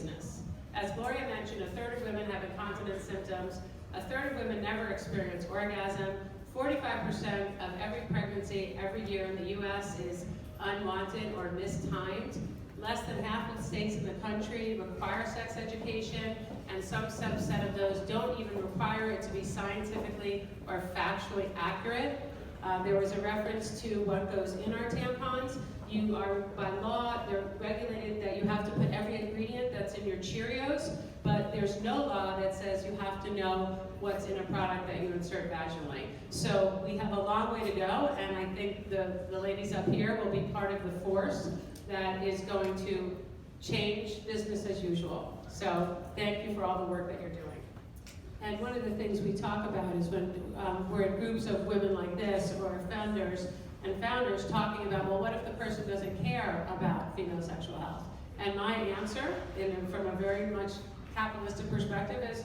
business. As Gloria mentioned, a third of women have incontinence symptoms, a third of women never experience orgasm, 45% of every pregnancy every year in the US is unwanted or mistimed. Less than half of states in the country require sex education, and some subset of those don't even require it to be scientifically or factually accurate. There was a reference to what goes in our tampons. You are, by law, they're regulated that you have to put every ingredient that's in your Cheerios, but there's no law that says you have to know what's in a product that you insert vaginally. So we have a long way to go, and I think the ladies up here will be part of the force that is going to change business as usual. So thank you for all the work that you're doing. And one of the things we talk about is when we're in groups of women like this, or founders and founders talking about, well, what if the person doesn't care about female sexual health? And my answer, from a very much capitalistic perspective, is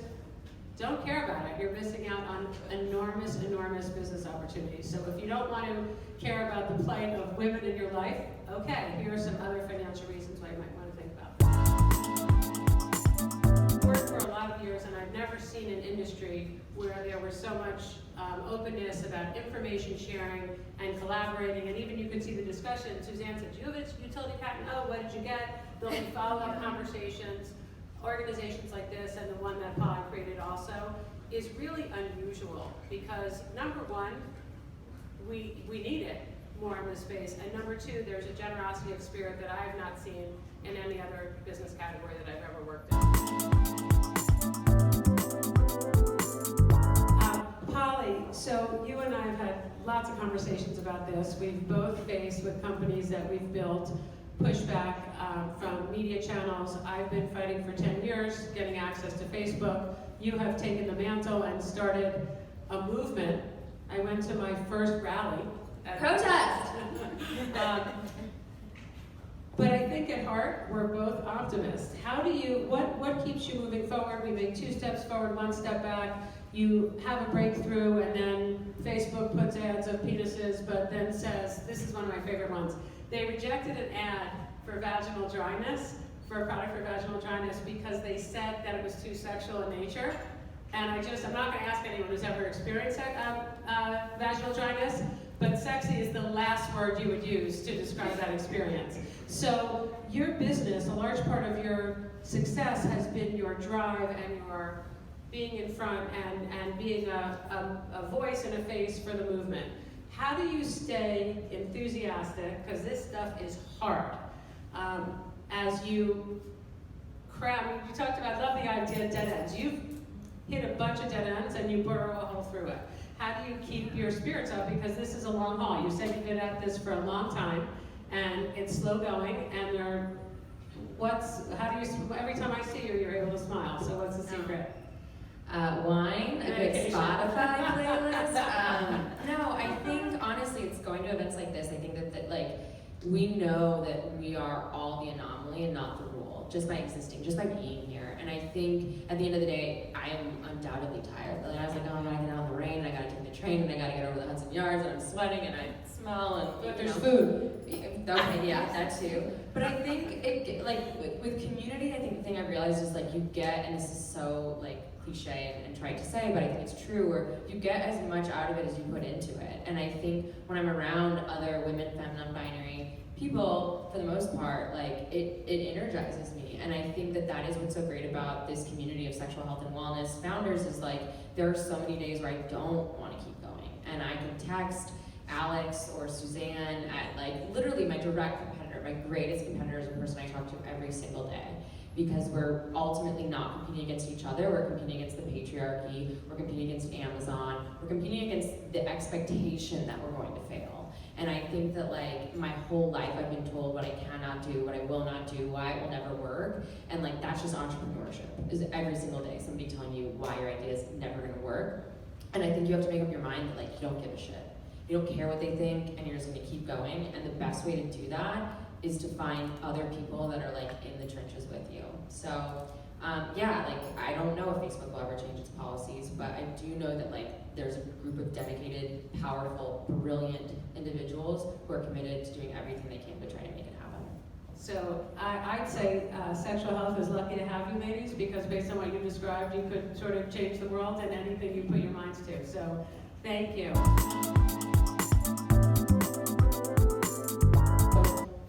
don't care about it. You're missing out on enormous, enormous business opportunities. So if you don't want to care about the plight of women in your life, okay, here are some other financial reasons why you might want to think about that. I've worked for a lot of years, and I've never seen an industry where there was so much openness about information sharing and collaborating, and even you could see the discussion. Suzanne said, do you have a utility patent? Oh, what did you get? There'll be follow-up conversations. Organizations like this, and the one that Paul created also, is really unusual because, number one, we need it more in this space, and number two, there's a generosity of spirit that I have not seen in any other business category that I've ever worked in. Polly, so you and I have had lots of conversations about this. We've both faced with companies that we've built pushback from media channels. I've been fighting for 10 years, getting access to Facebook. You have taken the mantle and started a movement. I went to my first rally. Protest! But I think at heart, we're both optimists. What keeps you moving forward? We make 2 steps forward, 1 step back. You have a breakthrough, and then Facebook puts ads of penises, but then says, this is one of my favorite ones. They rejected an ad for vaginal dryness, for a product for vaginal dryness, because they said that it was too sexual in nature. And I'm not going to ask anyone who's ever experienced vaginal dryness, but sexy is the last word you would use to describe that experience. So your business, a large part of your success has been your drive and your being in front and being a voice and a face for the movement. How do you stay enthusiastic, because this stuff is hard, as you cram, you talked about, I love the idea of dead ends. You've hit a bunch of dead ends and you burrow a hole through it. How do you keep your spirits up, because this is a long haul. You said you've been at this for a long time, and it's slow going, and every time I see you, you're able to smile, so what's the secret? Wine, a good Spotify playlist. No, I think honestly it's going to events like this. I think that like we know that we are all the anomaly and not the rule, just by existing, just by being here. And I think at the end of the day, I am undoubtedly tired. Like, I was like, oh, I gotta get out in the rain, and I gotta take the train, and I gotta get over the Hudson Yards, and I'm sweating, and I smell, and but there's food. Okay, yeah, that too. But I think with community, I think the thing I realized is like you get, and this is so like cliche and trite to say, but I think it's true, where you get as much out of it as you put into it. And I think when I'm around other women, femme, non-binary people, for the most part, like it energizes me. And I think that is what's so great about this community of sexual health and wellness founders is like there are so many days where I don't want to keep going, and I can text Alex or Suzanne at like literally my direct competitor, my greatest competitor is the person I talk to every single day. Because we're ultimately not competing against each other, we're competing against the patriarchy, we're competing against Amazon, we're competing against the expectation that we're going to fail. And I think that like my whole life I've been told what I cannot do, what I will not do, why it will never work, and like that's just entrepreneurship, is every single day somebody telling you why your idea is never gonna work. And I think you have to make up your mind that like you don't give a shit. You don't care what they think, and you're just gonna keep going, and the best way to do that is to find other people that are like in the trenches with you. So yeah, like I don't know if Facebook will ever change its policies, but I do know that like there's a group of dedicated, powerful, brilliant individuals who are committed to doing everything they can to try to make it happen. So I'd say sexual health is lucky to have you ladies, because based on what you described, you could sort of change the world in anything you put your minds to. So thank you.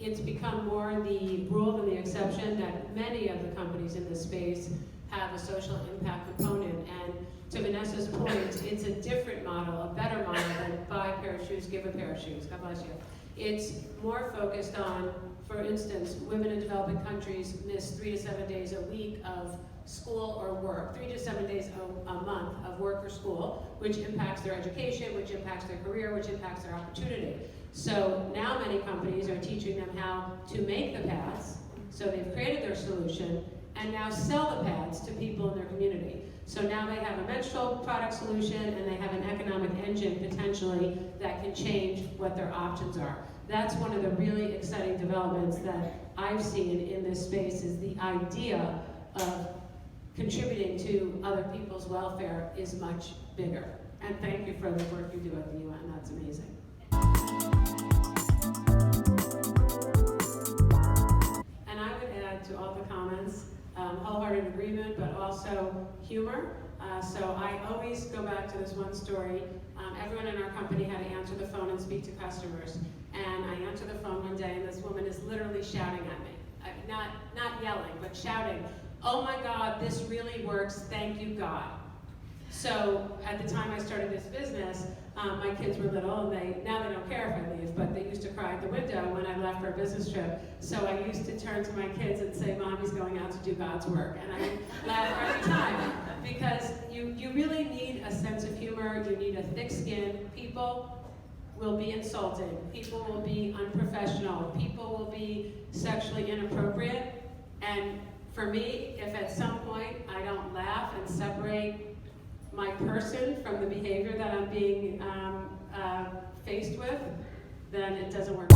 It's become more the rule than the exception that many of the companies in this space have a social impact component. And to Vanessa's point, it's a different model, a better model than buy a pair of shoes, give a pair of shoes. God bless you. It's more focused on, for instance, women in developing countries miss 3 to 7 days a week of school or work, 3 to 7 days a month of work or school, which impacts their education, which impacts their career, which impacts their opportunity. So now many companies are teaching them how to make the pads, so they've created their solution, and now sell the pads to people in their community. So now they have a menstrual product solution, and they have an economic engine potentially that can change what their options are. That's one of the really exciting developments that I've seen in this space, is the idea of contributing to other people's welfare is much bigger. And thank you for the work you do at the UN, that's amazing. And I would add to all the comments, wholehearted agreement, but also humor. So I always go back to this one story. Everyone in our company had to answer the phone and speak to customers. And I answered the phone one day, and this woman is literally shouting at me. Not yelling, but shouting, "Oh my God, this really works, thank you God." So at the time I started this business, my kids were little, and now they don't care if I leave, but they used to cry at the window when I left for a business trip. So I used to turn to my kids and say, "Mommy's going out to do God's work." And I laugh every time, because you really need a sense of humor, you need a thick skin. People will be insulting, people will be unprofessional, people will be sexually inappropriate. And for me, if at some point I don't laugh and separate my person from the behavior that I'm being faced with, then it doesn't work.